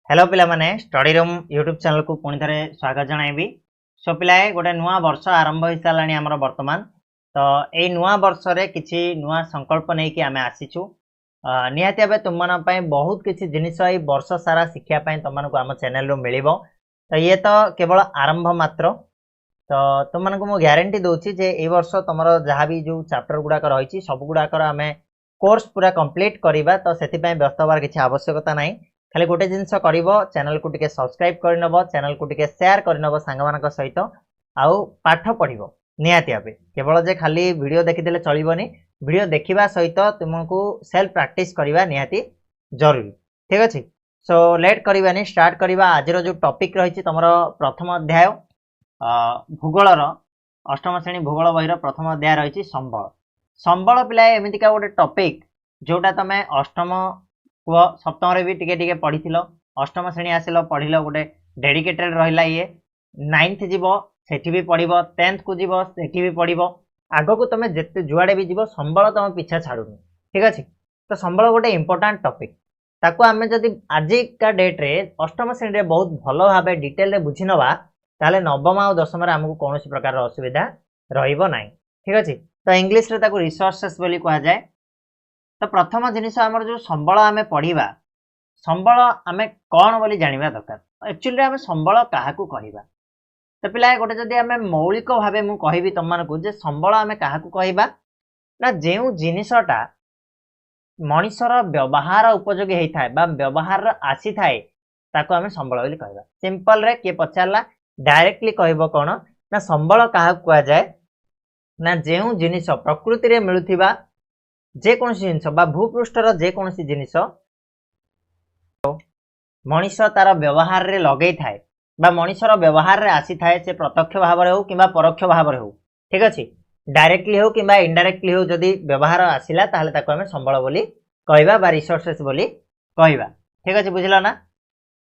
Hello पिला माने study room YouTube channel को पुणी थे स्वागत जनइबी। सो पिलाए गोटे नुआ वर्ष आरंभ हो साराणी आमर वर्तमान तो यही नुआ वर्ष रे किछि नुआ संकल्प नहीं कि आमे आसीचु निहाती भाबे तुम मन पय बहुत किछि जिनिस ए वर्ष सारा शिक्षा पय तुम मन को आम चैनल रो मिलिबो। तो ये तो केवल आरंभ मात्र। तो तुम मन को मो ग्यारंटी दोछि जे ए वर्ष तुमरो जहा भी जो चैप्टर गुडा कर रहिछि सब गुडा कर आमे कोर्स पूरा कंप्लीट करिबा। तो सेति पय व्यस्त होबार किछि आवश्यकता नाही। खाली गोटे जिनस करिवो चैनल को टिके सब्सक्राइब करनबो, चैनल को टिके शेयर करनबो सांग मानक सहित आउ पाठ पढिबो निहाती भाबे। केवल जे खाली वीडियो देखि देले चलिबोनी, वीडियो देखिबा सहित तुमको सेल्फ प्रैक्टिस करिबा निहाती जरूरी। ठीक अछि। सो लेट करिबानी स्टार्ट करिबा। आज रो जो टॉपिक रहिछि तमरो प्रथम अध्याय भूगोल रो अष्टम श्रेणी भूगोल बहिर प्रथम अध्याय रहिछि संबल। संबल पिला एमितिका गोटे टॉपिक जोटा तमे अष्टम सप्तम रे भी टिके टिके पढ़ी अष्टम श्रेणी आसिल पढ़िल गोटे डेडिकेटेड रहिला। ये 9th जीवो सेठी भी पढ़िबो, 10th को जीवो सेठी भी पढ़िबो। आगो को तमे जेते जुआडे भी जीवो संबल तम पीछा छाडुनी। ठीक अछि। तो संबल गोटे इंपोर्टेंट टॉपिक ताको आमे जदी आजि का डेट रे अष्टम श्रेणी रे बहुत भलो भाबे डिटेल रे बुझी नबा ताले नवम आ दशम रे हमकु कोनोसी प्रकार रो असुविधा रहिबो नाही। ठीक अछि। तो इंग्लिश रे ताको रिसोर्सेस बोली कहा जाय। तो प्रथम जिनिस आमर जो संबल आमे पढ़िबा, संबल आमे कौन बोली जानिबा दरकार। एक्चुअली आमे संबल काहाकू कहिबा। तो पिला गोटे जदी आमे मौलिक भाबे मु कहिबी तममानकू जे संबल आमे काहाकू कहिबा ना जेउ जिनिसटा मनुष्यर व्यवहार उपयोगी हेइ थाए बा व्यवहार आसी थाए ताको आमे संबल बोली कहिबा। सिंपल रे के पचारला डायरेक्टली कहिबो कोन ना संबल काहाकू कहा जाय ना जेउ जिनिस प्रकृति रे मिलुथिबा जे कोनसी जिनिस बा भूपृष्ठर जे कोनसी जिनिस मनुष्य तार व्यवहार रे लगेई थाए बा मनुष्यर व्यवहार रे आसी थाए से प्रत्यक्ष भाव रे हो किबा परोक्ष भाव रे हो। ठीक अछि। डायरेक्टली हो किबा इनडायरेक्टली हो जदी व्यवहार आसिला ताहले ताको हमें संबल बोली कहइबा बा रिसोर्सेस बोली कहइबा। ठीक अछि। बुझिलो ना।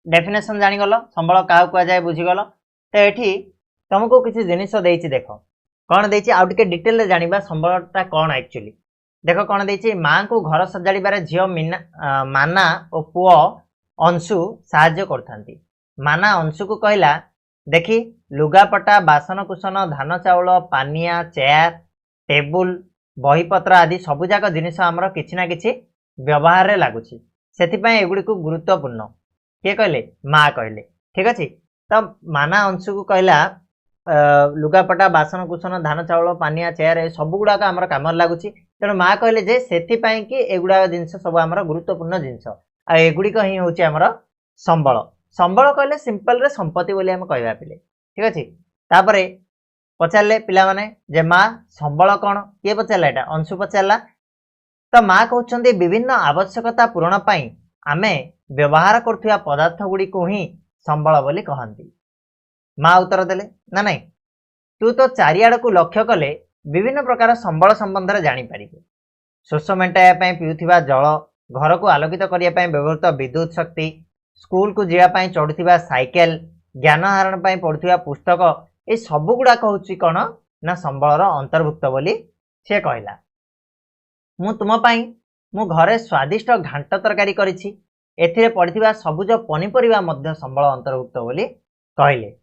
डेफिनेशन जानि गलो संबल काहा को जाय बुझि गलो। तो एठी तुमको किछि जिनिस देइछि देखो कोन देइछि आउ टिके डिटेल रे जानिबा संबलटा कोन एक्चुअली। देखो कौन देछि मां को घर सजाड़िबारे झियो माना और पुओ अंशु साहाय्य करथांती। माना अंशु को कहला देखी लुगापटा बासन कुसन धान चाउल पानिया चेयर टेबुल बहीपत्र आदि सबुजाक जिनिस आमर किछि ना किछि व्यवहार रे लागुछि सेथिपय एगुडी को गुरुत्वपूर्ण के कहले मां कहले। ठीक अछि। तो माना अंशु को कहला लुगापटा बासन कुसन धान चाउल पानिया चेयर सब गुड़ाक आमर काम लागुछि। तेणु माँ कहले जे सेथिपाई कि एगुड़ा जिनस सब आमर गुरुत्वपूर्ण जिनस आ एगुड़िक ही होछि आमर संबल। संबल कहले सिंपल रे संपत्ति बोली हम कहबा पिले। ठीक अछि। तापरे पचारले पिला माने जे माँ संबल कोन के पचारला एटा अंशु पचारला। तो माँ कहउछन्ती विभिन्न आवश्यकता पूरण पई आमे व्यवहार करथुया पदार्थ गुडी को ही संबल बोली कहंती। माँ उत्तर देले ना नहीं तू तो चारियाड़ को लक्ष्य कले विभिन्न प्रकार संबल संबंध में जापर। शोष मेटाइबा पीउथिबा जल, घर को आलोकित करने व्यवहृत विद्युत शक्ति, स्कूल को जावाई चढ़ुवा साइकेल, ज्ञान आहरण पढ़ुवा पुस्तक ये सब गुड़ाक हूँ कौन ना संबलर अंतर्भुक्त बोली सी कहला। मु तुम मु घरे स्वादिष्ट घांट तरकारी करिछि एथिरे पड़िथिबा सबुज पनिपरिबा मध्य संबल अंतर्भुक्त बोली कहले।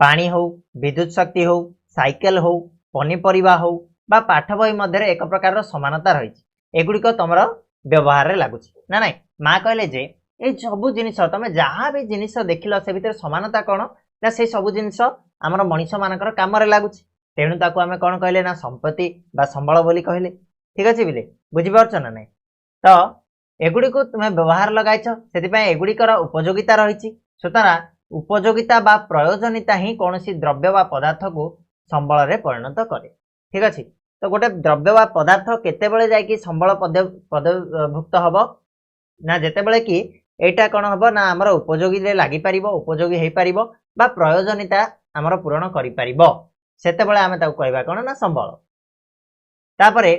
पानी हो विद्युत शक्ति हो साइकेल हो पनिपरिबा हो बा पाठ बही मध्य एक प्रकार समानता रही एगुड़िक तुमर व्यवहार रे लागुछि ना नहीं। माँ कहले जे ए सब जिनिस तमे जहाँ भी जिनिस देखिल से भितर समानता कौन ना से सब जिनिस आमर मनीष मानकर काम रे लागुछि। तेणु ताकू आमे कौन कहले ना संपत्ति बा संबल बोली कहले। ठीक अछि बिले बुझि पारछ ना नहीं। तो एगुड़िक तुमे व्यवहार लगाइछ सेतिपय एगुड़िकर उपयोगिता रहिछि। सुतरा उपयोगिता बा प्रयोजनीयता ही कौनसी द्रव्य बा पदार्थ को संबल रे परिणत करे। ठीक अछि। तो गोटे द्रव्य बा पदार्थ केतेबेले जाय कि संबल पदभुक्त हबो ना जेतेबेले कि एटा कोन हबो ना हमर उपयोगी रे लागि परिबो उपयोगी हेइ परिबो बा प्रयोजनीयता हमर पूर्ण करि परिबो सेतेबेले आमे ताको कहबा कोन ना संबल। तापरे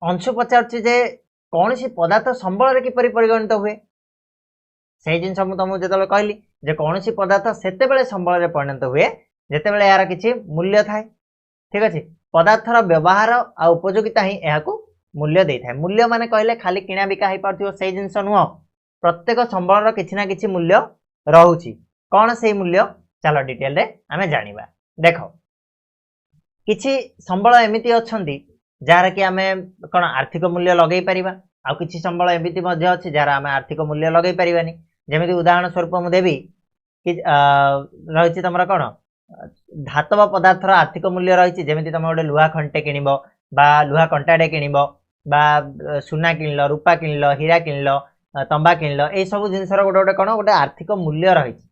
अंशु पचारछि जे कौनसी पदार्थ संबल रे किपरि परिगणित हुए से जिनस मु तुमको जेतेबेले कहली जे कौनसी पदार्थ सेतेबेले संबल रे परिणत हुए जेतेबेले यार किछि मूल्य थाए। ठीक अछि। पदार्थर व्यवहार आ उपयोगिता ही एहाकू मूल्य दे थाए। मूल्य माने कहले खाली किणा बिका हेइ पारथिबो से जिनस नुह प्रत्येक संबलर किछि ना किछि मूल्य रहुची कौन से मूल्य चलो डिटेल रे आमे जानिबा। देख किछि संबल एमिति अछंती जार कि आमे कोन आर्थिक मूल्य लगै परिबा आ किछि संबल एमिति मध्ये अछि जार आमे आर्थिक मूल्य लगै परिबानी। जेमिति उदाहरण स्वरूप मु देबी कि रहिछि तमरा कोन धातव पदार्थर आर्थिक मूल्य रहिछि। जेमिति तम गोटे लुहा खंटे किनिबो बा लुहा कंटाडे किनिबो बा सुना किनलो रूपा किनलो हीरा किनलो तंबा किनलो ए सब जिनसर गोटे गोटे कोन गोटे आर्थिक मूल्य रहिछि।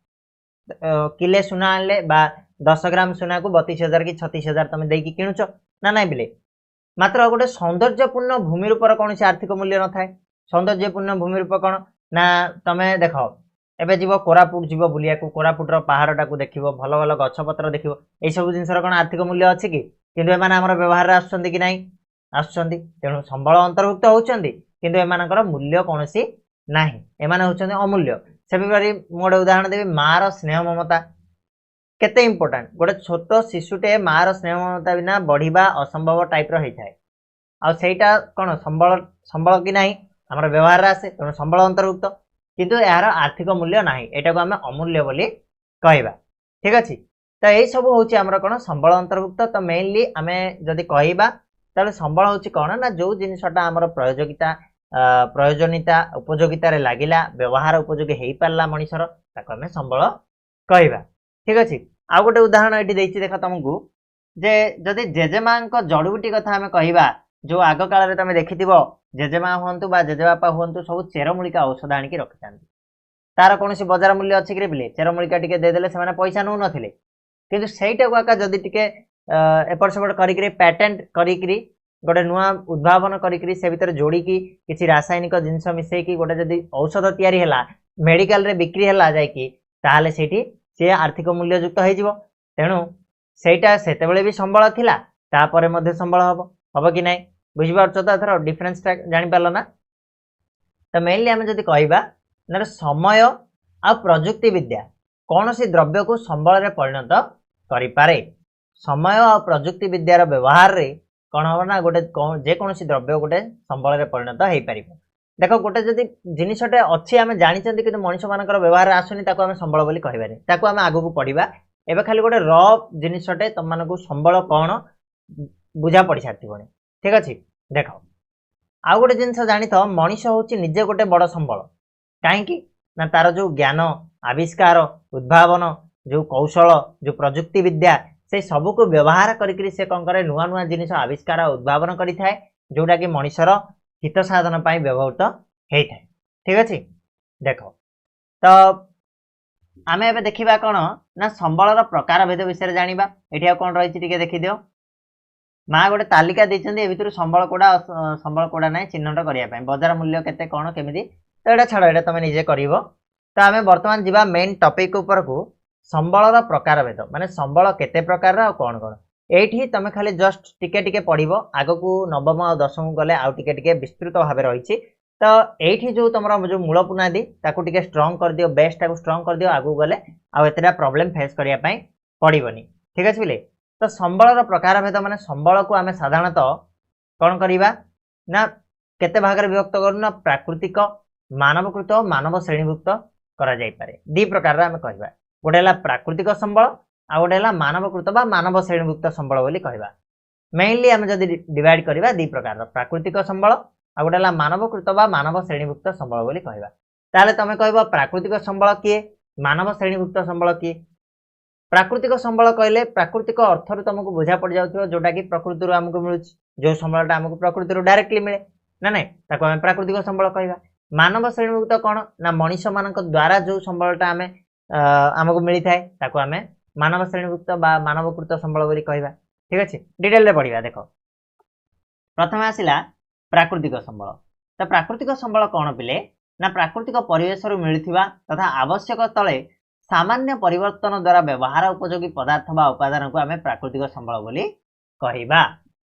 किले सुना आनले बा 10 ग्राम सुना को 32,000 कि 36,000 तुम देकी किणुच ना नाइ बिले। मात्र गोटे सौंदर्यपूर्ण भूमि रूपर कौन से आर्थिक मूल्य न थाए। सौंदर्यपूर्ण भूमि रूप कौन ना तमे देख एबे जीव कोरापुट जीव बुलिया को कोरापुटर पहाड़टा को देखिबो भल भल गछपत्र देखिबो ए सब जिनसर कौन आर्थिक मूल्य अछि कि किंतु एमाने हमर व्यवहार रे आछंती कि नाही आछंती। तेणु संबल अंतर्भुक्त होउछंती किंतु एमानकर मूल्य कोनसी नाही एमाने होउछंती अमूल्य। सेबेबारी मोडे उदाहरण देबी मार स्नेह ममता केते इंपोर्टेंट। गोटे छोट शिशुटे मार स्नेह ममता बिना बढ़िबा असंभव टाइप रो होइथाय आ सेटा कोन संबल संबल कि नाही हमर व्यवहार रे आसे। तेणु संबल अंतर्भुक्त किंतु यार आर्थिक मूल्य नाही एटा को हमें अमूल्य बोली कहबा। ठीक अछि त ए सब होउची हमर कोन संबल अंतर्भुक्त। त मेनली हमें जदी कहबा ताले संबल होउची कोन ना जो जिनिसटा हमर प्रयोजकिता प्रयोजनीता उपयोगिता रे लागिला व्यवहार उपयोगी हेई पारला मनिसर ताको हमें संबल कहबा। ठीक अछि आ गोटे उदाहरण एठी देइछि देखा तुमको जे जदी जेजेमा को जड़बुटी कथा हमें कहबा जो आग काल रे तमे देखिथिबो जेजेमा हुंतु बा जेजेबापा हुंतु सब चेरमूलिका औषध आनिकी रखिथांती। तार कोनसी बाजार मूल्य अछि कि बिले चेरमूलिका टिके दे देले से माने पैसा नु नथिले किंतु सेइटा को आका जदी टिके एपर सेपट करिकरी पेटेंट करिकरी गोटे नुआ उद्भावन करिकरी से भीतर जोड़ी की किसी रासायनिक जिनस मिसई की गोटे जदी औषध तयारी हैला मेडिकल रे बिक्री हैला जाय कि ताहाले सेठी से आर्थिक मूल्य युक्त होई जिवो। तेणु सेटा सेतेबेले भी संबल थिला तापरे मध्ये संबल हबो कि नाही बुझि पारछो। त एथरो डिफरेंस जानि पारलो ना। त मेनली हम जदी कहबा ना समय आ प्रयुक्ति विद्या कोनोसी द्रव्य को संबल रे परिणत करि पारे। समय आ प्रयुक्ति विद्यार व्यवहार रे कौन हम ना गोटे जे कोनोसी द्रव्य गोटे संबल रे परिणत हेई परिबो। देखो गोटे जदी जिनिसटे अछि आमे जानिचंती कि मनुष्य मानकर व्यवहार आसुनी ताको आमे संबल बोली कहबानी ताको आमे आगु को पढिबा। एबे खाली गोटे र जिनिसटे तम मानको संबल कोन बुझा पड़ी साथिबोनी। ठीक अछि देखो आ गोटे जिनिस जानिथ मनुष्य होची निजे गोटे बड़ संबल काहे कि ना तार जो ज्ञान आविष्कार उद्भावन जो कौशल जो प्रयुक्ति विद्या से सबू को व्यवहार करिकरी से कौन करे नुआ नुआ जिनिस आविष्कार उद्भावन करि थाए जोटा कि मनुष्यर हित साधन पाई व्यवहृत हेई थाए। ठीक अछि देखो तो आमे एबे देखिबा कोन ना संबलर प्रकार भेद विषय जानिबा। एठी कोन रहिछि टिके देखि दियो मा गोटे तालिका दैछन्ती ए भितर संबल कोडा नै चिन्हट करिया पय बाजार मूल्य केते कोन केमिति तो एटा छाड़ एटा तमे निजे करिवो। तो आमे वर्तमान जिबा मेन टॉपिक ऊपर को संबलर प्रकार भेद माने संबल केते प्रकार रा कोन कोन एठी तमे खाली जस्ट टिके टिके पढिबो आगो को नवम आ दशम गले आ टिके टिके विस्तृत भाबे रहिछि। तो एठी जो तमरा जो मूल पुनादी ताकू टिके स्ट्रांग कर दियो बेस ताकू स्ट्रांग कर दियो आगु गले आ एतरा प्रॉब्लम फेस करिया पय पडिबोनी। ठीक अछि बिले। तो संबलर प्रकार भेद माने संबल को आमे साधारणतः कोन करिबा ना केते भागरे विभक्त करू ना प्राकृतिक मानवकृत और मानव श्रेणीभुक्त करा जाय पारे। दी प्रकार रा आमे कहबा गोटे हला प्राकृतिक संबल आ गोटे हला मानवकृत बा मानव श्रेणीभुक्त संबल बोली कहबा। मेनली आमे जदी डिवाइड करिबा दी प्रकार रा प्राकृतिक संबल आ गोटे हला मानवकृत बा मानव श्रेणीभुक्त संबल बोली कहबा। ताले तमे कहबो प्राकृतिक संबल किए मानव श्रेणीभुक्त संबल किए। प्राकृतिक संबल कहले प्राकृतिक अर्थ रु तुमको बुझा पड़ जाउथो जोटा कि प्रकृति रु हमको मिलुछि जो संबलटा हमको प्रकृति रु डायरेक्टली मिले ना नै ताको हम प्राकृतिक संबल कहबा। मानव श्रेणीभुक्त कोन ना मनुष्य मानक द्वारा जो संबलटा हमें हमको मिली थाए ताको हमें मानव श्रेणीभुक्त बा मानवकृत संबल बोली कहबा। ठीक अछि डिटेल रे पढिबा। देखो प्रथम आसिला प्राकृतिक संबल। तो प्राकृतिक संबल कोन पिले ना प्राकृतिक परिवेश रु मिलथिबा तथा आवश्यक तळे सामान्य परिवर्तन द्वारा व्यवहार उपयोगी पदार्थ बा उपादान को हमें प्राकृतिक संबल बोली कहबा।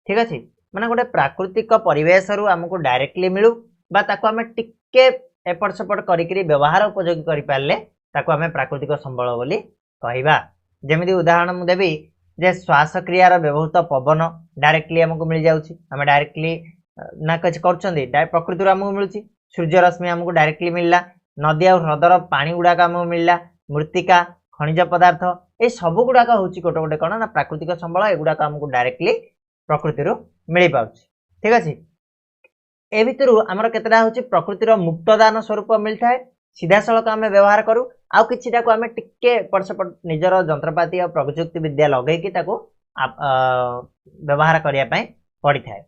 ठीक अछि माने गोटे प्राकृतिक परिवेश रु हमको डायरेक्टली मिलु बा ताको हमें टिके एपट सेपट करिकरी व्यवहार उपयोगी करि पारले ताको हमें प्राकृतिक संबल बोली कहबा। जेमिति उदाहरण मु देबी जे श्वास क्रिया रो व्यवहृत पवन डायरेक्टली हमको मिल जाउछि हमें डायरेक्टली ना कुछ करछन्ती प्रकृति रु हमको मिलुछि सूर्य रश्मि हमको डायरेक्टली मिलला नदी आ ह्रदर पानी गुड़ाक आमको मिलला मृत्तिका खनिज पदार्थ ये सब गुड़ाक हूँ गोटे गोटे कौन ना प्राकृतिक संबल एगुड़ाक आमको डायरेक्टली प्रकृति मिल पाउछ ठीक अच्छे ए भितर आमर केतटा हूँ प्रकृतिर मुक्तदान स्वरूप मिलता है सीधा सड़क आम व्यवहार करूँ आउ किछिटा को आम टिके एपट सेपट निजर जंत्रपाति और प्रजुक्ति विद्या लगेकी व्यवहार करने पड़ी था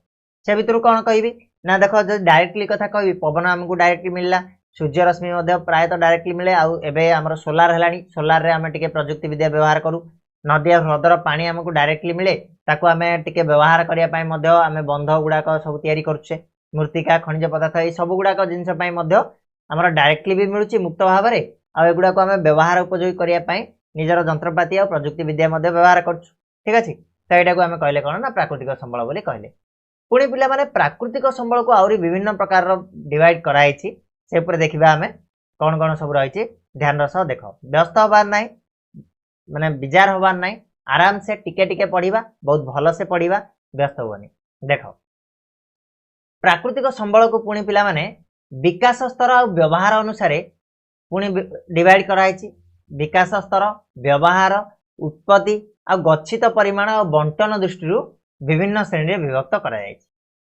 से भितर कौन कहि ना देख जो डायरेक्टली कथा कहि पवन आमको डायरेक्टली मिलला सूर्य रश्मि प्रायतः डायरेक्टली मिले आम सोलार है सोलार रे आम टिके प्रजुक्ति विद्या व्यवहार करूँ नदी और ह्रदर पानी आमको डायरेक्टली मिले ताको आम टिके व्यवहार करने आम बंध गुड़ाक सब तैयारी करुचे मृत्तिका खनिज पदार्थ ये सब गुड़ाक जिनस आमर डायरेक्टली भी मिलूँ मुक्त भाव में आगुड़ा को आम व्यवहार उपयोगी करने निजर जंत्रपाति और प्रजुक्ति विद्या व्यवहार कर ठीक अच्छे तो यहाँ को आम कहले कौन ना प्राकृतिक संबल बोली कहले पुणी पिला माने प्राकृतिक संबल को आहरी विभिन्न प्रकार डिवाइड कराई से पूरे देखा आम कौन कौन सब रही ध्यान सह देख व्यस्त हबार ना माने विजार हबार ना आराम से टिके टिके पढ़ा बहुत भल से पढ़ा व्यस्त हुए देख प्राकृतिक संबल को पुणी पिला माने विकास स्तर और व्यवहार अनुसार पुणी डिवाइड कराई विकास स्तर व्यवहार उत्पत्ति आ गच्छित परिमाण और बंटन दृष्टि विभिन्न श्रेणी विभक्त करा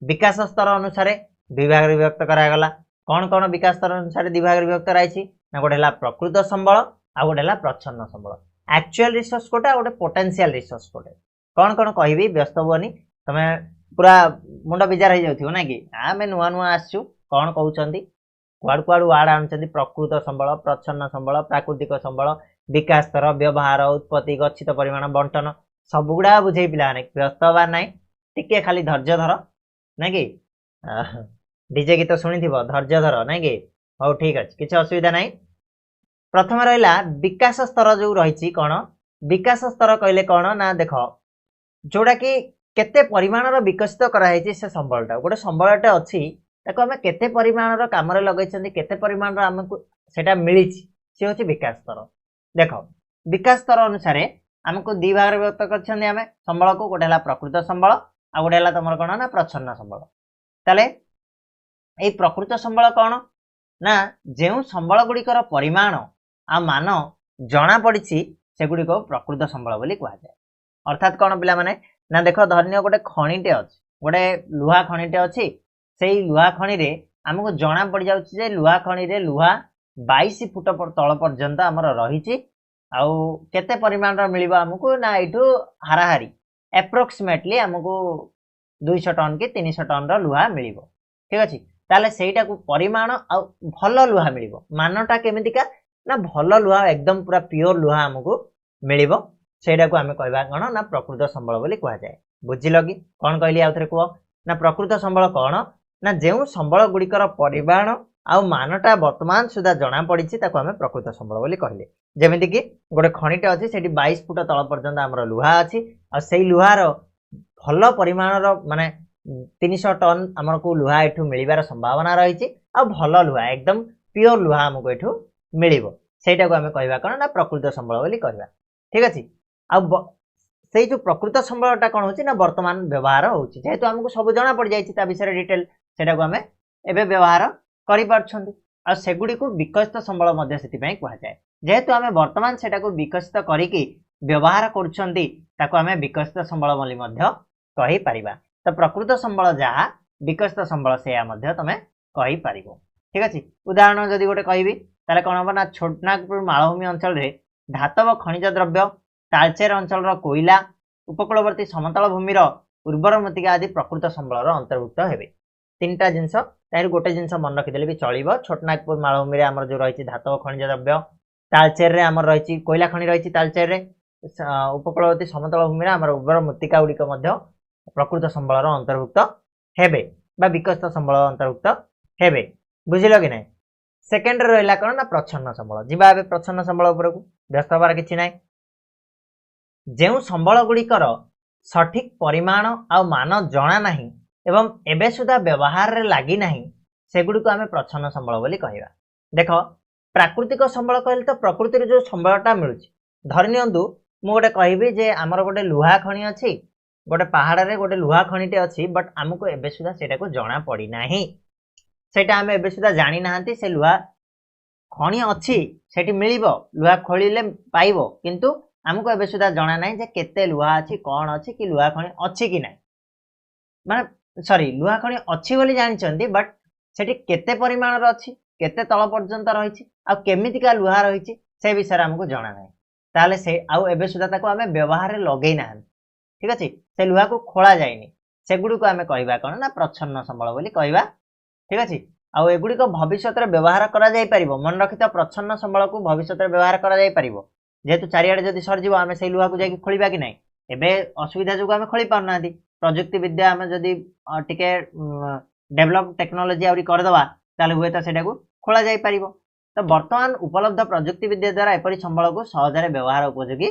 विकास स्तर अनुसार विभाग विभक्त करागला कौन कौन विकास स्तर अनुसार विभाग विभक्त कराई ना गोटे प्रकृत संबल आ गोटे प्रच्छन्न संबल एक्चुअल रिसोर्स कोटे गोटे पोटेंशियल रिसोर्स कोटे कौन कौन कहि व्यस्त हुआ तुम पूरा मुंड विजार हो जाऊ ना कि आम नुआ नुआ आसचु कौन कहते कुआड़ कुआड़ वार्ड आनुंट प्रकृत संबल प्रच्छन्न संबल प्राकृतिक संबल विकास स्तर व्यवहार उत्पत्ति गच्छित परिमाण बंटन सब गुड़ा बुझे पिला व्यस्त हबार ना टिके खाली धैर्य धर ना कि डीजे गीत शुणी धैर्य धर ना कि हौ ठीक अच्छे किसी असुविधा ना प्रथम रहा विकास स्तर जो रही कौन विकास स्तर कहले कौन ना देख जोड़ा कि केते परिमाण विकसित कराई से संबलटा गोटे संबलटे अच्छी आम केते परिमाण कम लगे केते परिमाण आमको सेटा मिली सी हूँ विकास स्तर देख विकास स्तर अनुसार आमको दी भाग व्यक्त कर संबल को गोटे प्रकृत संबल आ गोटे तुम कौन ना प्रच्छन्न संबल ताले ये प्रकृत संबल कौन ना जो संबल गुड़िकर परिमाण आ मान जना पड़ी से गुड़िक प्रकृत संबल बोली कहुए अर्थात कौन पिला माने ना देख धन्य गोटे खणीटे अच्छी गोटे लुहा खणीटे अच्छी से लुहा खणी रे आमको जना पड़ जाए लुहा खणी रे लुहा 22 फुट तल पर्यंत आमर रही आउ केते परिमाण मिल आमको ना यू हाराहारी एप्रोक्सीमेटली आमको 200 टन कि 300 टन लुहा मिल ठीक अच्छे ताले सेटा को परिमाण आ भल लुहा मिल मानटा केमितिका ना भल लुहा एकदम पूरा प्योर लुहा आमको मिल सेटा को आम कहवा कौन ना प्रकृत संबल बोली कहुए बुझिल कि कौन कहली आउ थे कह ना प्रकृत संबल कौन ना जो संबल गुड़िकर परिमाण आ मानटा वर्तमान सुधा जना पड़ी आम प्रकृत संबल बोली कहले जमीती कि गोटे खणीटे अच्छी से 22 फुट तल पर्यंत आमर लुहा अच्छी आ लुहार भल परिमाण माने 300 टन आमको लुहा एठू मिलबार संभावना रही भल लुहा एकदम प्योर लुहा आमको एठू मिल सेटा को आम कहवा कौन ना प्रकृत संबल बोली कहवा ठीक अच्छे से जो प्रकृत संबलटा कौन होची ना वर्तमान व्यवहार होची जेहेतु आमको सब जना पड़ जाइए विषय डिटेल सेटा को आम एबे व्यवहार करेगुड़ी को विकसित संबल से कहुए जेहेतु आम वर्तमान सेटा को विकसित करिकी व्यवहार करें विकसित संबल बोली कही पारिबा तो प्रकृत संबल जहाँ विकसित संबल से तुम कही पार ठीक अच्छे उदाहरण जदि गोटे कहबी ताले कौन हम ना छोटनागपुर मालभूमि अंचल धातव खनिज द्रव्य तालचेर अंचल कोईला उपकूलवर्ती समतल भूमिर उर्वर मृत्तिका आदि प्रकृत संबल अंतर्भुक्त हे तीन टा जिनस गोटे जिनस मन रखिदे भी चलो छोटनागपुर मालभूमि आम जो रही धातव खनिज द्रव्य तालचेर आम रही कोईला खनि रही तालचेर उपकूलवर्ती समतल भूमि आम उर्वर मृत्तिका गुड़िक प्रकृत संबल अंतर्भुक्त हेबे बा विकसित संबल अंतर्भुक्त हेबे बुझिल कि ना सेकेंड रहा कौन ना प्रच्छन्न संबल जीवा ए प्रच्छन्न संबल उपरकू व्यस्त हबार किछि नाइ जो संबल गुड़िकर सठिक परिमाण आ मान जना नहीं एवं एबे सुधा व्यवहार रे लागी नहीं सेगुड़ी को आम प्रच्छन्न संबल बोली कहवा देख प्राकृतिक संबल कहले तो प्रकृति जो संबलटा मिलूँ धरि नियंतु मु गोटे कहबी जे आमर गोटे लुहा खनि अच्छी गोटे पहाड़ रे गोटे लुहा खनिटे अच्छी बट आमको एबे सुधा सेटा को जना पड़ी नाही सेटा आम एबे सुधा जानी नाहंती से लुहा खଣି अच्छी सेठी मिलिबो लुहा खोलिले पाइबो किंतु हमको एबे सुधा जणा नाही जे केते लुहा अछि कोन अछि कि लुहा खणी अछि कि नाही माने सॉरी लुहा खणी अछि बोली जानिचंदी बट सेठी केते परिमाण रो अछि केते तळ पर्यंत रहिछि आ केमितिका लुहा रहिछि से विषय हमको जणा नाही ताले से आउ एबे सुधा ताको हमें व्यवहार रे लगेई ना ठीक अछि से लुहा को खोला जायनी सेगुडी को हमें कहबा कोन ना प्रच्छन्न संबल बोली कहबा ठीक अछि आउ एगुडी को भविष्यत रे व्यवहार करा जाय परिबो मन रखित प्रच्छन्न संबल को भविष्यत रे व्यवहार करा जाय परिबो जेतु चारियाडे जदि सरजिबो आमे सेई लुहा को जाय खोलिबा कि नाही एबे असुविधा जो आमे खोली पारनादी प्रजुक्ति विद्या आमे जदि टिके डेवलप टेक्नोलॉजी आउरी कर दवा ताले हुए त सेटा को खोला जाय परिबो तो वर्तमान उपलब्ध प्रजुक्ति विद्या द्वारा एपरि संबल को सहजरे व्यवहार उपयोगी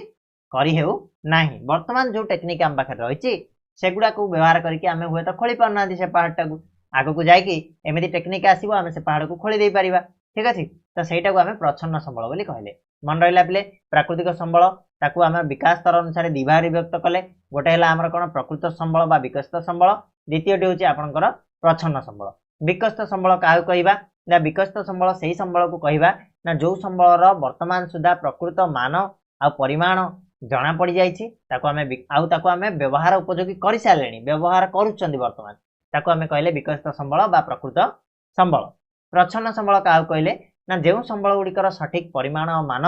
करी हेउ नाही वर्तमान जो टेक्निक आम पाखे रहिछि सेगुडा को व्यवहार करके आमे हुए त खोली पारनादी से पहाड़ टाकू आगो को जायकी एमिति टेक्निक आसीबो आमे से पहाड़ को खोली दे परिबा ठीक अछि तो सेटा को आमे प्रच्छन्न संबल बोली कहले मन रहिला पिले प्राकृतिक संबल ताकू आमे विकास स्तर अनुसार दिभाग विभक्त कले गोटे हला हमर कोन प्रकृत संबल बा विकसित संबल द्वितीयटी होची आपनकर प्रच्छन्न संबल विकसित संबल काहू कहबा ना विकसित संबल सेही संबल को कहबा ना जो संबल रो वर्तमान सुधा प्रकृत मान आ परिमाण जणा पड़ी जाईछि ताकू आमे व्यवहार उपयोगी करि सालेनी व्यवहार करूचंदी वर्तमान ताकू आमे कहले विकसित संबल बा प्रकृत संबल प्रच्छन्न संबल काहू कहले ना जेउ संबल गुड़िकर सठिक परिमाण और मान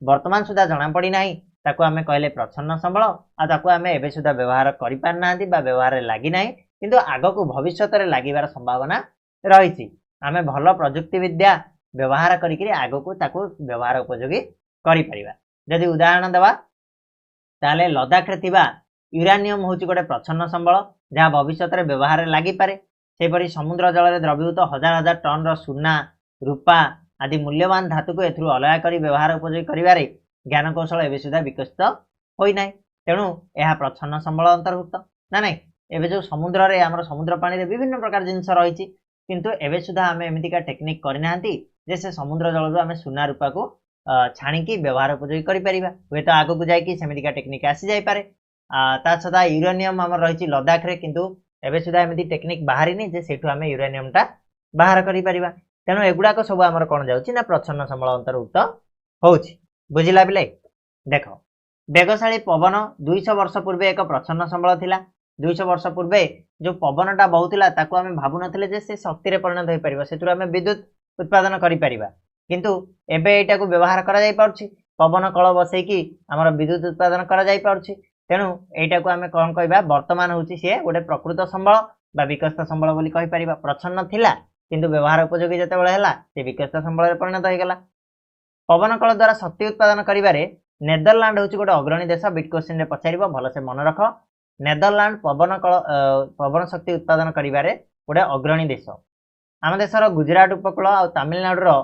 वर्तमान सुधा जना पड़ी नाही ताकू आमे कहले प्रच्छन्न संबल आ ताकू आमे एबे सुधा व्यवहार करि पार नांदी बा व्यवहार रे लागि नाही किंतु आगो को भविष्यत रे लागिबार संभावना रहिछि आमे भलो प्रजुक्ति विद्या व्यवहार करिकरी आगो को ताकू व्यवहार उपयोगी करि परिबा जदि उदाहरण देबा ताले लद्दाख रे थिबा यूरेनियम होची गोटे प्रच्छन्न संबल जहा भविष्यत रे व्यवहार रे लागि पारे सेपरि समुद्र जल रे द्रवीभूत हजार हजार टन रो सुना रूपा आदि मूल्यवान धातु को एथरु अलगा करी व्यवहार उपयोगी करिवारे ज्ञान कौशल एबे सुधा विकसित होई नाही तेणु एहा प्रच्छन्न संबल अंतर्भुक्त ना नाही एबे जो समुद्र रे हमर समुद्र पानी रे विभिन्न प्रकार जिंस रहिछि किंतु एबे सुधा हमें एमितिका टेक्निक करि नांती जे से समुद्र जल रो हमें सुना रूपा को छाणी की व्यवहार उपयोगी करि परिबा होय तो आगो को जाय कि सेमितिका टेक्निक आसी जाय पारे ता छदा यूरेनियम हमर रहिछि लद्दाख रे किंतु एबे सुधा एमिति टेक्निक बाहरिनी जे सेठु हमें यूरेनियम टा बाहर करि परिबा तेणु एगुड़ा को सब आमर कौन जाऊँ ना प्रच्छन्न संबल अंतर्भुक्त होउछि बुझिला बिले देख बेगशाली पवन 200 वर्ष पूर्वे एक प्रच्छन्न संबल थिला 200 वर्ष पूर्वे जो पवनटा बहुथिला ताकू आमे भाबु नथिले जे से शक्ति रे परिणत होई परिबा सेतुर आमे विद्युत उत्पादन करि परिबा किंतु एबे एटा को व्यवहार करा जाय पाउछि पवन कळ बसै कि हमर विद्युत उत्पादन करा जाय पाउछि तेणु एटा को आमे कोन कहबा वर्तमान होउछि से गोटे प्रकृत संबल बा विकसित संबल बोली कहि परिबा प्रच्छन्न थिला किंतु व्यवहार उपयोगी जते बेले हला से विकसित संबल रे परिणत होई गेला पवन कळ द्वारा शक्ति उत्पादन करिबारे नेदरलैंड होछि गोटे अग्रणी देश बिट क्वेश्चन रे पचारिबो भलो से मन रख नेदरलैंड पवन शक्ति उत्पादन करिबारे गोटे अग्रणी देश आम देशर गुजरात उपकूल आ तमिलनाडु रो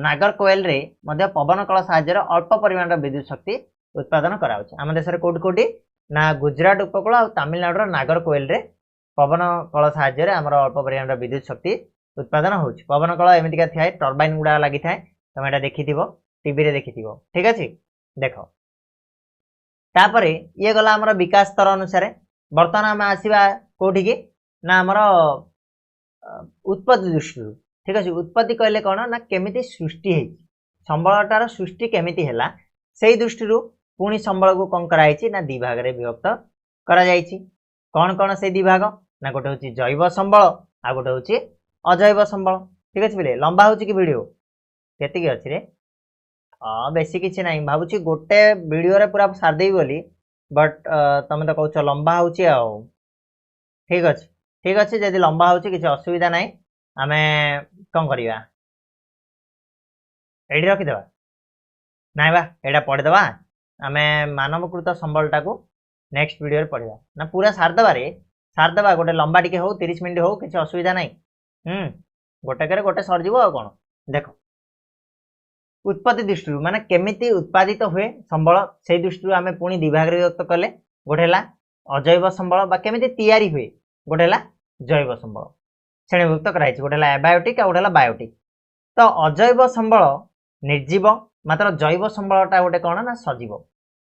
नागरकोइल रे मध्ये पवन कळ सहाय्य अल्प परिमाण विद्युत शक्ति उत्पादन कराउछि आम देशर कोड कोडी ना गुजरात उपकूल आ तमिलनाडु रो नागरकोइल रे पवन कळ सहाय्य हमर अल्प परिमाण विद्युत शक्ति उत्पादन होछि पवन कळ एमितिका थाए टरबाइन गुडा लागि थाए तमे एटा देखिथिबो टीवी रे देखिथिबो ठीक अछि देखो तापरे ये गला हमर विकास स्तर अनुसार वर्तमान हम आसीबा कोठी की ना हमर उत्पत्ति दृष्टि ठीक अछि उत्पत्ति कहले कोन ना केमिति सृष्टि हे संबलटार सृष्टि केमिति हैला सेही दृष्टि रु पुणी संबल को कोन कराइछि ना दि भाग रे विभक्त करा जाइछि कोन कोन से दि भाग ना गोटे होछि जैव संबल आ गोटे होछि अजैव संबल ठीक अछि बिले लंबा होछि कि वीडियो केति के अछि रे बेसी किछि नाही भाबुछि गोटे वीडियो रे पूरा सार देई बोली बट तमे तो कहउछ लंबा होछि आ ठीक अछि जदि लंबा होछि किछि असुविधा नाही आमे कोन करिया एडी रखि देबा नाइ बा एडा पढि देबा आमे मानवकृत संबलटा को नेक्स्ट वीडियो रे पढिबा ना पूरा सार देबा गोटे लंबा टिके हो 30 मिनिट हो किछि असुविधा नाही गोटे करे गोटे सर जीवो आ कोन देखो उत्पत्ति दृष्टि माने केमिति उत्पादित हुए संबल से दृष्टि आमे पुणी विभाग रे विभक्त कले गोटेला अजैव संबल बा केमिति तयारी हुए गोटेला जैव संबल श्रेणीभुक्त कराइछि गोटेला एबायोटिक आ गोटेला बायोटिक तो अजैव संबल निर्जीव मात्र जैव संबलटा गोटे कोन ना सजीव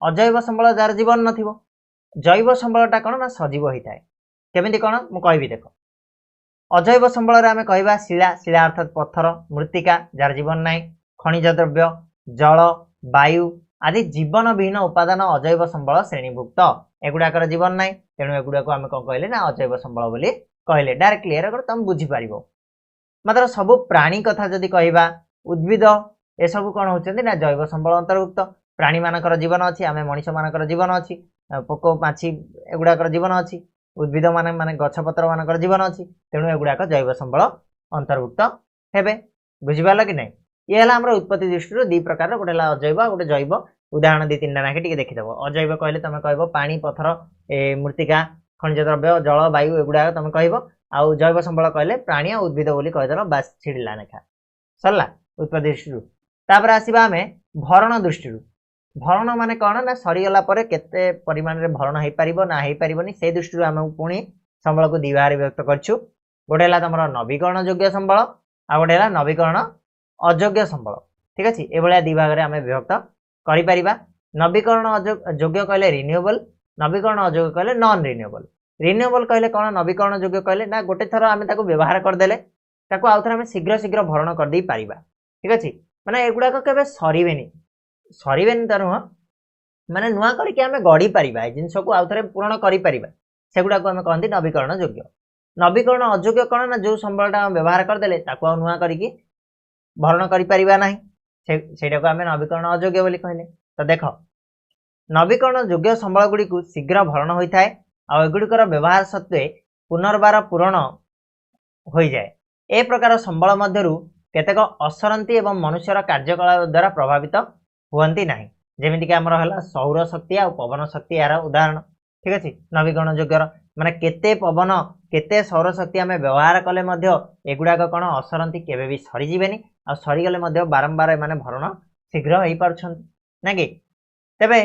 अजैव संबल जार जीवन नथिबो जैव संबलटा कोन ना सजीव होइताय केमिति कोन मु कहबी देखो अजैव संबल रे आमे कहबा शिला अर्थात पत्थर मृत्तिका जार जीवन नाही खनिज द्रव्य जल वायु आदि जीवन विहीन उपादान अजैव संबल श्रेणीभुक्त एगुड़ाकर जीवन ना तेणु एगुड़ा को आम कौन कहले ना अजैव संबल बोली कहले डायरेक्ट क्लियर कर तुम बुझी पार मात्र सब प्राणी कथा जदि कहवा उद्भिद ए सब कौन होती ना जैव संबल अंतर्भुक्त प्राणी मानकर जीवन अच्छी आम मनीष मानकर जीवन अच्छी पोक माछी एगुड़ाकर जीवन अच्छी उद्भिद माने गछपत्र मानकर जीवन अच्छी तेणु एगुड़ाक जैव संबल अंतर्भुक्त हेबे बुझिपार कि नहीं ये है आम उत्पत्ति दृष्टि दी प्रकार गोटे अजैव गोटे जैव उदाहरण दी तीन नाखे टी देखीदेव अजैव कहले तुम कह पानी पथर मृत्तिका खनिज द्रव्य जल वायु एगुड़ा तुम कह आउ जैव संबल कहले प्राणी और उद्भिद बोली कहीदेव बास छिड़ला लेखा सरला उत्पत्ति दृष्टि तापर आसवा आम भरण दृष्टि भरण माने कौन ना सरीगला केते परिमाण रे भरण हो पार ना हो पारनी से दृष्टि आम पुणी संबल को दी भाग व्यक्त करछु गोटे है तुम नवीकरण योग्य संबल आ गोटे है नवीकरण अयोग्य संबल ठीक अच्छे ये दी भाग में आम विभक्त कर नवीकरण योग्य कहले रिन्यूएबल नवीकरण अयोग्य कहले नॉन रिन्यूएबल रिन्यूएबल कहले कौन नवीकरण योग्य कहले ना गोटे थर आम व्यवहार करदे आउ थे शीघ्र शीघ्र भरण करदे पारिबा ठीक अच्छे माने एगुड़ाक केबे सरीबेनी तो नुह माने नुआ करके आम गढ़ी पारिबा ए जिनस को आउ थे पूरण करि पारिबा सेगुड़ा को आम कहते नवीकरण योग्य नवीकरण अयोग्य कौन ना जो संबलटा व्यवहार करदे ताकू नुआ करके भरण करिपारिबा नाही सेटा को आम नवीकरण अयोग्य बोली कहले तो देख नवीकरण योग्य संबल गुड़ी को शीघ्र भरण होता है आ एगुड़िकर व्यवहार सत्वे पुनर्बार पूरण हो जाए ए प्रकार संबल मध्यरु केतेक असरंती एवं मनुष्यर कार्यकलाप द्वारा प्रभावित हुअंती नाही जेमितिक आमर है सौर शक्ति आ पवन शक्ति यार उदाहरण ठीक अच्छे नवीकरण योग्यर माने केते पवन केते सौर शक्ति आम व्यवहार कले एगुड़ाक कौन असरंती केबे भी सरीजीवेनी आ सरीगले बारंबार माने भरण शीघ्र हो पारुछंती ना कि तेबे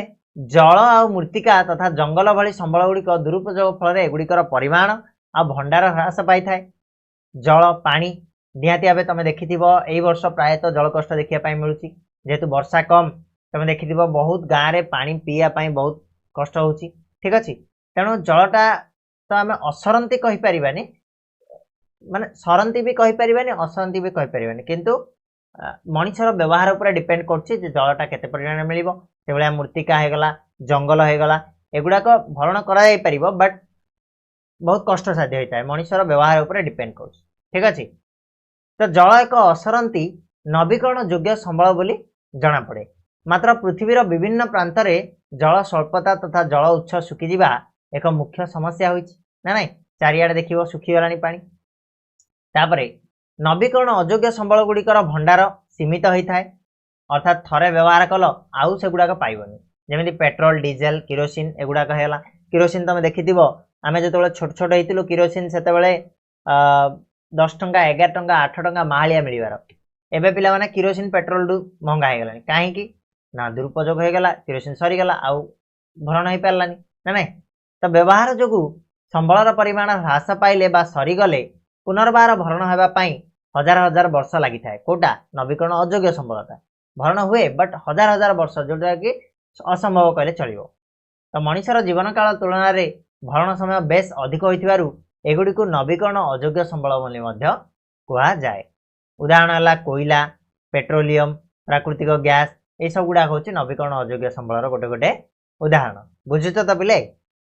जल आ मृत्तिका तथा जंगल भली संबल गुड़िक दुरुपयोग फल एगुड़िकर परिमाण आ भंडार ह्रास पाई थाए जल पानी निहाती भाव तुम देखि यही वर्ष प्रायतः जल कष्ट देखा मिलूँ जेहेतु वर्षा कम तुम देखि बहुत गाँव में पानी पीवाई बहुत कष्ट हो ठीक अच्छे तेणु जलटा तो आम असरंती कहीपर माने सरंती भी कहीपर असरंती भी कहीपर किंतु मनुष्यर व्यवहार उपर डिपेंड कर जलटा केते परिमाण मिल से मृत्तिका होगला जंगल होगला एगुड़ाक भरण कर बट बहुत कष्ट साध्य होता है मनुष्यर व्यवहार उपर डिपेंड कर ठीक अच्छे तो जल एक असरंती नवीकरण योग्य संबल बोली जना पड़े मात्र पृथ्वीर विभिन्न प्रांत रे जल स्वल्पता तथा जल उत्स सुखीजा एक मुख्य समस्या होइछि ना नहीं चारिआडे देखिबो सुखीगलानी पानी तापरे नवीकरण अयोग्य संबल गुड़िकर भंडार सीमित होता है अर्थात थरे व्यवहार कल आउ से गुड़ाक पाइबनी जमी पेट्रोल डीजेल किरोसिन एगुड़ाक है किरोसिन तुम देखि आम जो छोट छोट होइतिलु किरोसिन से 10 टंका 11 टंका 8 टंका माहालिया मिलबार एबे पिला माने किरोसिन पेट्रोल डू महंगा हो गलानी काहेकि ना दुरुपयोग हो गला किरोसिन सरीगला आउ भरण हो पारानी ना नहीं तो व्यवहार जोगु संबलर परिमाण ह्रास पाइले बा सरीगले पुनर्बार भरण होगापाई हजार हजार वर्ष लगी था कोटा नवीकरण अयोग्य संबलता भरण हुए बट हजार हजार वर्ष जोटा कि असंभव कहले चलिबो तो मनुष्यर जीवन काल तुलन में भरण समय बेस अधिक होइथिबारु एगुड़ी को नवीकरण अयोग्य संबल बोली कह जाए उदाहरण है कोयला पेट्रोलियम प्राकृतिक गैस ये सब गुड़ाक हूँ नवीकरण अयोग्य संबलर गोटे गोटे उदाहरण बुझुच तो पिले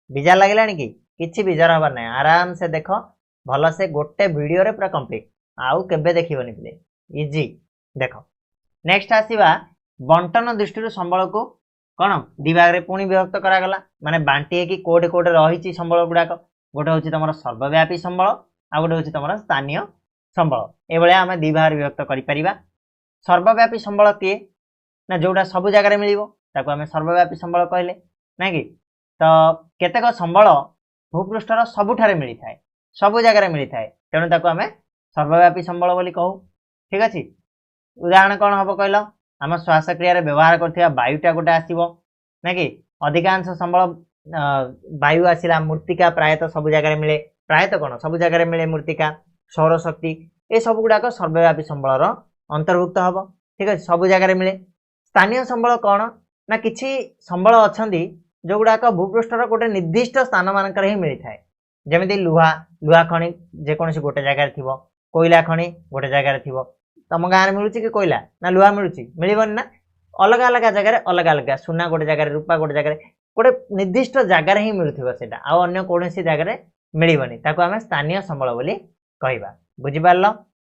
बिजार लगे कि किसी बिजार हबार ना आराम से देख भल से गोटे वीडियो रे पूरा कंप्लीट आउ केबे देखिबनी पिले इजी देख नेक्स्ट आसीबा बंटन दृष्टि संबल को कौन दिभाग रे पुणी विभक्त करागला माने बांटी कि कोडे कोडे रही संबल गुड़ाक गोटे हूँ तुम सर्वव्यापी संबल आ गोटे हूँ तुम स्थानीय संबल ये आम दी भाग विभक्त कर सर्वव्यापी संबल किए ना जोटा सब जगार मिल आम सर्वव्यापी संबल कहले ना कि तो केतेक संबल भूपृष्ठर सबुठारे मिलता है सब जगार मिलता है तेणु ताको आम सर्वव्यापी संबल बोली कहू ठीक अच्छे उदाहरण कौन हम कहल आम श्वासक्रिय व्यवहार करथिबा वायुटा गोटे आसो ना कि अधिकांश संबल वायु आसला मृत्तिका प्रायतः सब जगार मिले प्रायतः कौन सब जगार मिले मृत्तिका सौर शक्ति ये सब गुड़ाक सर्वव्यापी संबलर अंतर्भुक्त हम ठीक है सब जगार मिले स्थानीय संबल कौन ना किसी संबल अच्छा जो गुड़ाक भूपृष्ठर गोटे निर्दिष्ट स्थान मानक ही मिलता है जमी लुहा लुहा खनि जेकोसी गोटे जगार थी कोयला खनि गोटे जगार थी तुम गाँव में मिलूँ कि कोयला ना लुहा मिलूँ मिलबनी ना अलग अलग जगह अलग अलग सुना गोटे जगह रूपा गोटे जगह गोटे निर्दिष्ट जगार ही मिलूँ से अन्य कौन जगह मिलबनी ताको आम स्थानीय संबल बोली कहवा बुझिपार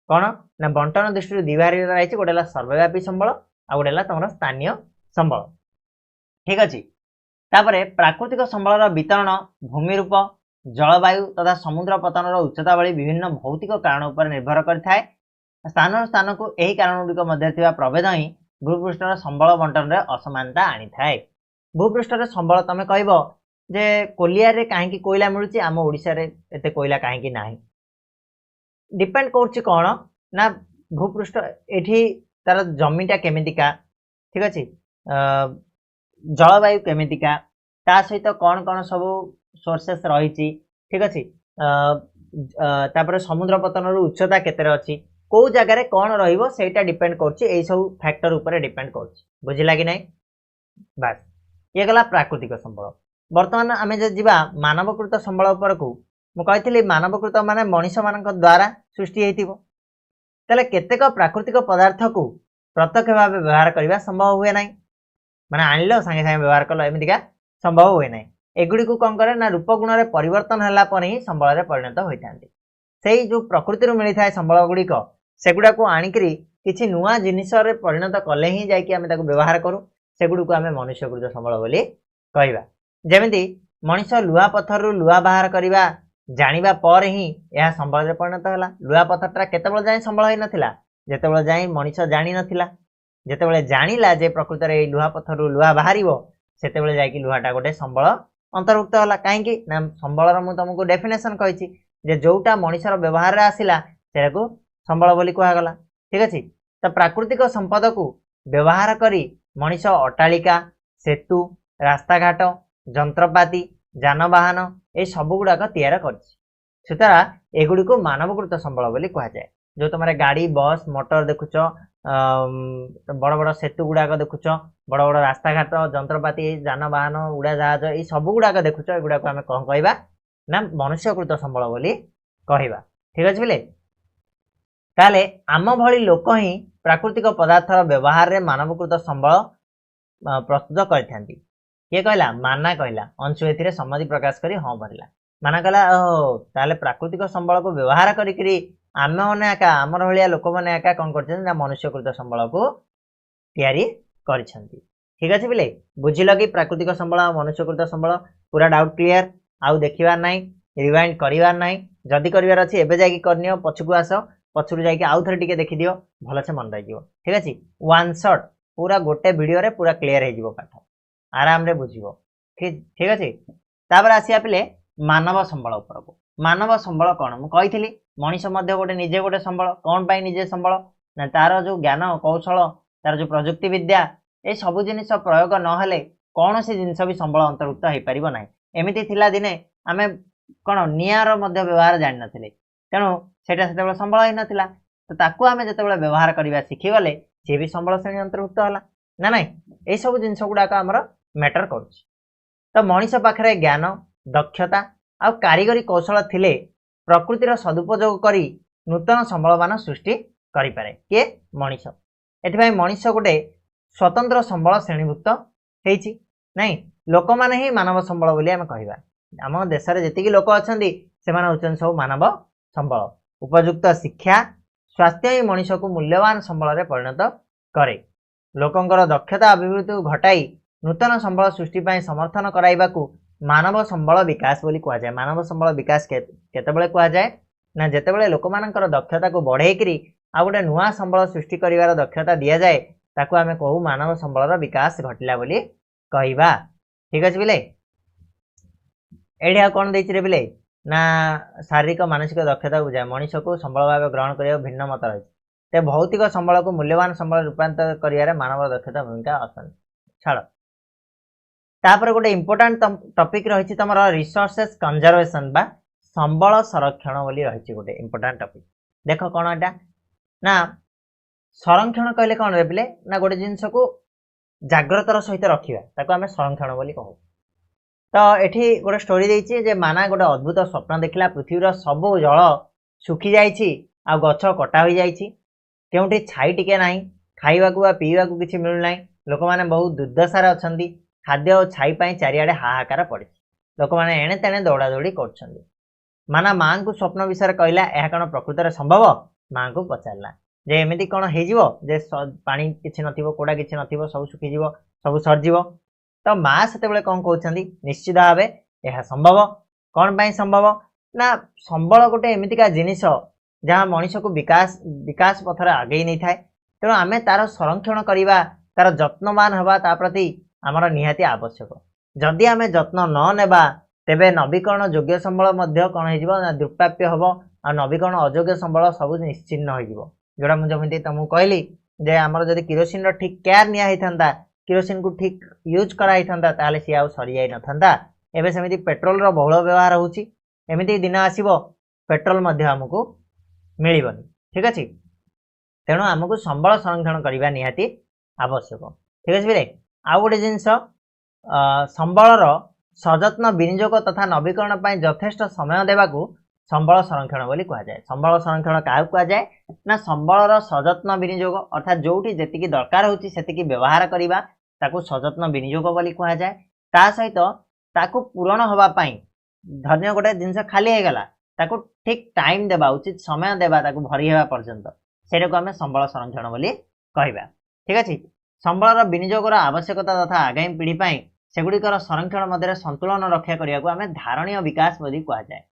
कौन ना बंटन दृष्टि दी भाग रही गोटे सर्वव्यापी संबल आ गोटे तुम स्थानीय संबल ठीक अच्छे तापर प्राकृतिक संबल वितरण भूमि रूप जलवायु तथा समुद्र पतन उच्चता भली विभिन्न भौतिक कारण उपर निर्भर करता स्थान स्थान को यही कारण गुड़िक मध्य प्रभेद ही भूपृष्ठर संबल बंटन में असमानता आनी थाए भूपृष्ठर संबल तुम कह जे कोलिया कहीं कोयला मिलूँ आम ओडिशा रे एते कोयला कहीं ना डिपेंड कर कौन ना भूपृष्ठ एठी तार जमीटा केमितिका ठीक अच्छे जलवायु केमितिका ता सहित कौन कौन सब सोर्सेस रही ठीक अच्छे तापर समुद्र पतन उच्चता केते अच्छी कौ जगार कौन रहीटा डिपेंड कर सब फैक्टर उपर डिपेंड कर बुझला कि नहीं बास ये गला प्राकृतिक संबल बर्तमान आम जा मानवकृत संबल उपर को मुझे मानवकृत माने मनीष मान द्वारा सृष्टि होते केतेक प्राकृतिक पदार्थ को प्रत्यक्ष भाव व्यवहार करने संभव हुए ना माने आनिल सांगे सांगे व्यवहार कल एमतीका संभव हुए ना एगुड़ी को कौन करे ना रूपगुण में परिवर्तन है ही संबल परिणत होता से जो प्रकृति मिलता है संबल गुड़िक सेगुड़ा को आणिकी किसी नुआ जिनिस परिणत कले ही जाकि व्यवहार करूँ सेगुड़ आम मनुष्यकृत संबल बोली कहवा जमी मनीष लुहा पत्थर लुहा बाहर करवा जानिबा पर ही यह संबल परिणत है लुहा पत्थरटा केतबेले जाए संबल हो नाला जितेबाला जाए मनीष जानी नथिला जितेबाला जानिला जे प्रकृत में लुहा पत्थर लुहा बाहर से जाकि लुहाटा गोटे संबल अंतर्भुक्त है कहीं ना संबलर मुझे तुमको डेफिनेशन कही जोटा मनीषर व्यवहार आसला से संबल बोली कहगला ठीक अच्छे तो प्राकृतिक संपद को व्यवहार करी मनीष अट्टालिका सेतु रास्ताघाट जंत्रपाति जानवाहन ये सब गुड़ाक तैयार करा एगुड़ी को मानवकृत संबल बोली कहुए जो तुम गाड़ी बस मोटर देखुच बड़ बड़ सेतु गुड़ाक देखुच बड़ बड़ रास्ताघाट जंत्रपाति जानवाहन उड़ा जहाज ये सब गुड़ाक देखुच एगुड़ा आम कौन कहवा ना मनुष्यकृत संबल बोली कहवा ठीक अच्छे बोले ताले आम भली लोक ही प्राकृतिक पदार्थर व्यवहार रे मानवकृत संबल प्रस्तुत करथांती किए कहला माना कहला अंशु एथिरे सम्मति प्रकाश करी हाँ भरला माना कहला ओहो ताले प्राकृतिक संबल को व्यवहार करी आम मैंने एका आमर भाया लोक मैंने एका कौन कर मनुष्यकृत संबल को तैयारी करिसेंती ठीक अच्छे बोले बुझिल कि प्राकृतिक संबल और मनुष्यकृत संबल पूरा डाउट क्लियर आउ देखिबार नाही रिवाइंड करिवार नाही जदि करिवार अछि एबे जाकी करनियो पछकु आस पछरु जाकी आउ थरे टिके देखि दियो भल से मन रहिजिवो ठीक अछि वन शॉट पूरा गोटे वीडियो रे पूरा क्लियर हो जिवो पाठ आराम रे बुझिवो ठीक अच्छे तापर आसिया पिले मानव संबल उपर को मानव संबल कौन मु कही मनीष मध्य गोटे निजे गोटे संबल कौन पाई निजे संबल ना तार जो ज्ञान कौशल तार जो प्रजुक्ति विद्या ये सब जिनिस प्रयोग नहेले कौन सी जिनिस भी संबल अंतर्भुक्त हो पार ना एमती थिला दिने आम कौन निआर मध्य व्यवहार जान नथिले तेणु सेटा सेतेबेले संबल ही नथिला तो ताकू आम जितेबाला व्यवहार करवा शिखीगले सी भी संबल श्रेणी अंतर्भुक्त है ना ना ये सब जिनिस गुड़ाक आमर मैटर कर तो मनीष पाखे ज्ञान दक्षता आ कारीगरी कौशल थिले प्रकृतिर सदुपयोग करी नूतन संबल मान सृष्टि करि पारे किए मनीष एथिपाई मनीष गोटे स्वतंत्र संबल श्रेणीभुक्त होईछि नहीं लोक माने ही मानव संबल बोली आम कहवा आम देश में जी लोक अच्छा से सब मानव संबल उपयुक्त शिक्षा स्वास्थ्य ही मनीष को मूल्यवान संबल परिणत करे लोकंकर दक्षता अभिवृद्धि को घटाई नूतन संबल सृष्टि समर्थन कराइबाकू मानव संबल विकास बोली कहुए मानव संबल विकास केतेबेले कहुए ना जेतेबेले लोक मानकर दक्षता को बढ़ेकरी आ गोटे नुआ संबल सृष्टि करिवार दक्षता दिया जाए ताकू आमे कहू मानव संबलर विकास घटिला बोली कहवा ठीक अच्छे बोले एढ़िया कौन देछि रे बोले ना शारीरिक मानसिक दक्षता बुझाए मनीष को संबल भाव ग्रहण करिया भिन्न मत रही ते भौतिक संबल को मूल्यवान संबल रूपांतर करियारे मानव दक्षता भूमिका असन छाड़ तापर गोटे इंपोर्टेंट टॉपिक रही तुम रिसोर्सेस कंजर्वेशन बा संबल संरक्षण बोली रही गोटे इंपोर्टेंट टॉपिक देख कौन एटा ना संरक्षण कहले कौन रे बोले ना गोटे जिनस को जाग्रतर सहित रखिबा ताको आमे संरक्षण बोली कहू तो एठी गोटे स्टोरी देछि जे माना गोटे अद्भुत स्वप्न देखला पृथ्वीर सब जल सुखी जाइछि आ गछ कटा हो जाइछि केउठी छाई टिके नाही, खाइबाकू वा पीवाकू किछि मिलु नाही, लोक माने बहुत दुर्दशारे अछंती, खाद्य और छाई पई चारिआडे हाहाकार पड़े, लोक माने एणे तेणे दौड़ा दौड़ी करछंती। माना मां को स्वप्न विषय कहला यह कौन प्रकृत संभव, मां को पचारा जे एमती कौन हो पानी किसी नथिबो, कोड़ा किसी नथिबो, सब सुखीज सब सरजीव। तो माँ से कौन कहते निश्चित भाव यह संभव। कौन पाई संभव ना संबल गोटे एमतीका जिनिस जहाँ मनीष को विकास विकास पथर आगे नहीं थाए, तेणु आम तार संरक्षण करवा, तार जत्नवान हवा ता प्रति आमर निहाती आवश्यक। जदि आम जत्न न नेबा तेबे नवीकरण योग्य संबल कौन हो दुष्प्राप्य हम आ नवीकरण अयोग्य संबल सब निश्चिन्न हो जोड़ा मुझे तुमको कहली जे आमर जदि किरोसिन ठीक केयर निया किरोसिन को ठीक यूज कराई था सी आउ सरी जाई नथंता। एबे सेमिति पेट्रोल रो बहुल व्यवहार होउची, एमिति दिन आसीबो पेट्रोल मध्य हमको मिलिबनी। ठीक अछि, तेणु हमको संबल संरक्षण करबा निहाती आवश्यक। ठीक अछि बिले आउ गोटे जिंस संबलर सजत्न विनियोग तथा नवीकरण पर यथेष्ट समय देवाकू संबल संरक्षण बोली कहा जाए। संबल संरक्षण क्या कहा जाए ना संबलर सजत्न विनियोग अर्थात जोटी जेतिकी दरकार होची सेतिकी व्यवहार करिबा ताकू सजत्न विनियोग बोली कहा जाए। ता सहित ताकू पूरण होबा पई धन्य गोटे जिंस खाली हे गला ताकू ठीक टाइम देबा, उचित समय देबा, ताकू भरी हेबा पर्यंत सेटा को हमें संबल संरक्षण बोली कहबा। ठीक अछि, संबलर विनियोगर आवश्यकता तथा आगामी पीढ़ी पई सेगुड़िकर संरक्षण मध्य संतुलन रक्षा करने को आम धारणीय विकास बोली कहा जाए।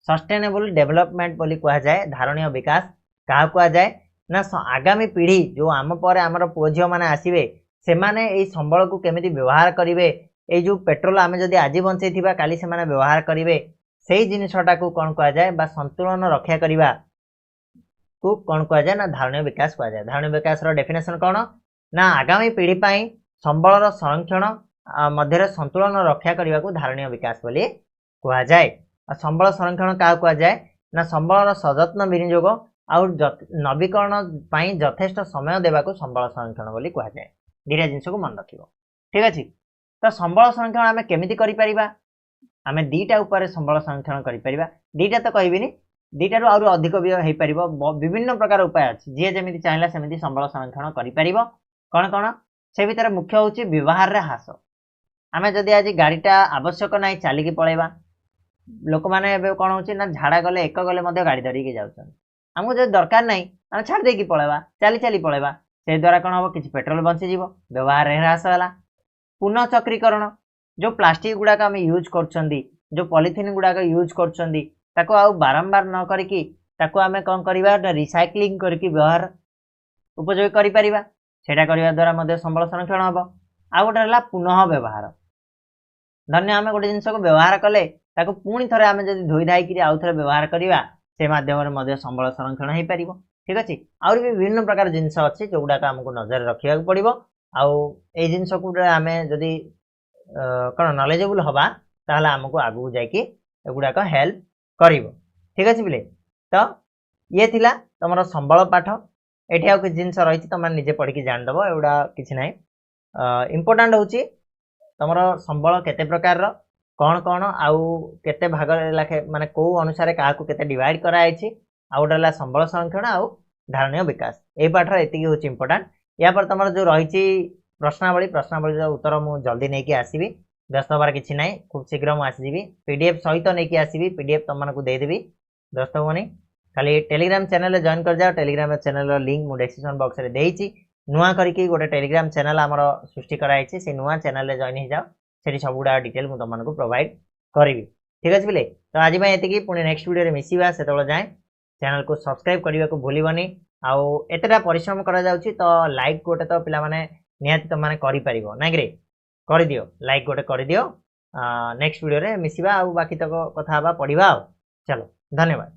सस्टेनेबल डेवलपमेंट बोली कहा जाए। धारणीय विकास क्या कहा जाए ना आगामी पीढ़ी जो आम पर आमर पुओ झील मैंने आसवे से माने संबल को केमिति व्यवहार करेंगे, ये जो पेट्रोल आम जदि आज बंचई काली से व्यवहार करेंगे से जिनटा को कौन कहा जाए बा संतुलन रक्षा करने को कौन कहा जाए ना धारणीय विकास कहा जाए। धारणीय विकास डेफिनेशन कौन ना आगामी पीढ़ी पाई संबलर संरक्षण मध्य संतुलन रक्षा करने को धारणीय विकास बोली कहा जाए। संबल संरक्षण क्या कहा जाए ना संबलर सजत्न विनियोग आउ नवीकरण पाई यथेष्ट समय देवाक संबल संरक्षण बोली कहा जाए। दीटा जिनस को मन रखिबो। ठीक अछि, तो संबल संरक्षण आम केमिति करि परिबा, आम दीटा उपर संबल संरक्षण करि परिबा। दीटा तो कहबिनी, दीटारू आउर अधिक भी हो परिबो, विभिन्न प्रकार उपाय अछि, जे जेमिति चाहला सेमिति संबल संरक्षण करि परिबो। कोन कोन से भीतर मुख्य होछि व्यवहार रे हास। आम जदि आज गाड़ीटा आवश्यक ना चलिकी पलैबा, लोक मैंने कौन हो झाड़ा गले एक गले गाड़ी धरिकी जाऊँ, आमको जो दरकार ना आम छाड़ देकी पलैबा, चली चली पलैबा, से द्वारा कौन हम कि पेट्रोल बंचीज, व्यवहार ह्रास है। पुनःचक्रीकरण जो प्लास्टिक गुड़ाक आम यूज कर जो पॉलिथिन गुड़ाक यूज कर बारंबार न करिकी ताको आम कौन करवा रिसाइक्लिंग करके व्यवहार उपयोग करिपरिबा, सेटा करबा द्वारा मध्य संबल संरक्षण हम। आ गोटे है पुनः व्यवहार, धन्य आम गोटे जिनस को व्यवहार कले ताको पुणी थे आम जब धोई धाई आउ थे व्यवहार करवा से मध्यम संबल संरक्षण हो पार। ठीक अच्छे, आउर भी विभिन्न प्रकार जिनस अच्छी जो गुड़ाक आमको नजर रखा पड़ो। आउ ये जिनस को आम जदि कौन नॉलेजेबल हवा ताहले आमको आगू जाकि एगुड़ाक हेल्प कर। ठीक अच्छे बोले, तो ये थिला तुम संबल पाठ। ये आउ कि जिनस रही तुम निजे पढ़ी जानीदेव, एगुड़ा कि ना इम्पोर्टाट हूँ तुम संबल केते प्रकार कौन कौन आउ केते भाग लाखे माने को अनुसार क्या केते डिवाइड कराई, आउ गोटे संबल संरक्षण आउ धारणीय विकास। ये पाठ एति हूँ इम्पोर्टाट। या पर तुम जो रही प्रश्नावली, प्रश्नावली उत्तर मुझे जल्दी नहीं आसवि, व्यस्त हबार किसी ना, खूब शीघ्र मुझे पीडीएफ सहित नहीं आसवि, पीडीएफ तुमको देदेवि, व्यस्त होनी। खाली टेलीग्राम चैनल जॉइन कर जाओ, टेलीग्राम चैनल लिंक मुझे डिस्क्रिप्शन बॉक्स में देती। नुआ करके गोटे टेलीग्राम चैनल आमर सृष्टि कराई, से नुआ चैनल में जॉइन हो जाओ, से सब गुड़ा डिटेल मुझे तुमको प्रोवाइड करी। ठीक अच्छे बोले, तो आज ये पुणी नेक्स्ट वीडियो मिसिबा, से जाए चैनल को सब्सक्राइब करने को भूलबनी। आउ एतटा परिश्रम करा जाउछि, तो लाइक गोटे तो पिला माने निहाती तुम मैंने ना कि कर दियो, लाइक गोटे कर दियो। नेक्स्ट वीडियो रे मिसिबा, आउ बाकी तक कथा पढ़ा। चलो, धन्यवाद।